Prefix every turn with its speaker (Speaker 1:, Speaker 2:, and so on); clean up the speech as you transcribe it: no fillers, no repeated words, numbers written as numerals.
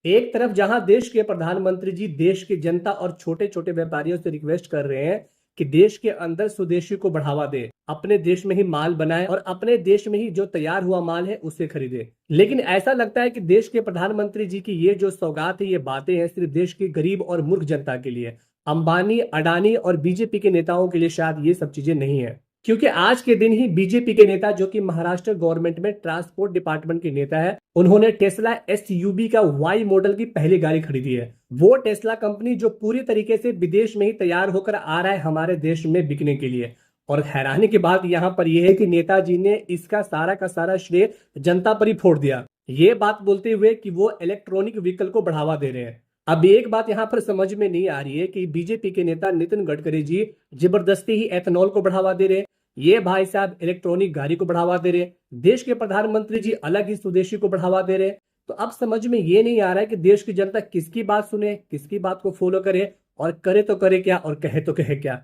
Speaker 1: एक तरफ जहां देश के प्रधानमंत्री जी देश की जनता और छोटे छोटे व्यापारियों से रिक्वेस्ट कर रहे हैं कि देश के अंदर स्वदेशी को बढ़ावा दे, अपने देश में ही माल बनाए और अपने देश में ही जो तैयार हुआ माल है उसे खरीदे। लेकिन ऐसा लगता है कि देश के प्रधानमंत्री जी की ये जो सौगात है, ये बातें हैं, सिर्फ देश की गरीब और मूर्ख जनता के लिए। अंबानी, अडानी और बीजेपी के नेताओं के लिए शायद ये सब चीजें नहीं है। क्योंकि आज के दिन ही बीजेपी के नेता, जो कि महाराष्ट्र गवर्नमेंट में ट्रांसपोर्ट डिपार्टमेंट के नेता है, उन्होंने टेस्ला एसयूवी का वाई मॉडल की पहली गाड़ी खरीदी है। वो टेस्ला कंपनी जो पूरी तरीके से विदेश में ही तैयार होकर आ रहा है हमारे देश में बिकने के लिए। और हैरानी की बात यहां पर यह है कि नेताजी ने इसका सारा का सारा श्रेय जनता पर ही फोड़ दिया, ये बात बोलते हुए कि वो इलेक्ट्रॉनिक व्हीकल को बढ़ावा दे रहे हैं। अब एक बात यहां पर समझ में नहीं आ रही है कि बीजेपी के नेता नितिन गडकरी जी जबरदस्ती ही एथेनॉल को बढ़ावा दे रहे हैं, ये भाई साहब इलेक्ट्रॉनिक गाड़ी को बढ़ावा दे रहे हैं, देश के प्रधानमंत्री जी अलग ही स्वदेशी को बढ़ावा दे रहे हैं। तो अब समझ में ये नहीं आ रहा है कि देश की जनता किसकी बात सुने, किसकी बात को फॉलो करे, और करे तो करे क्या और कहे तो कहे क्या।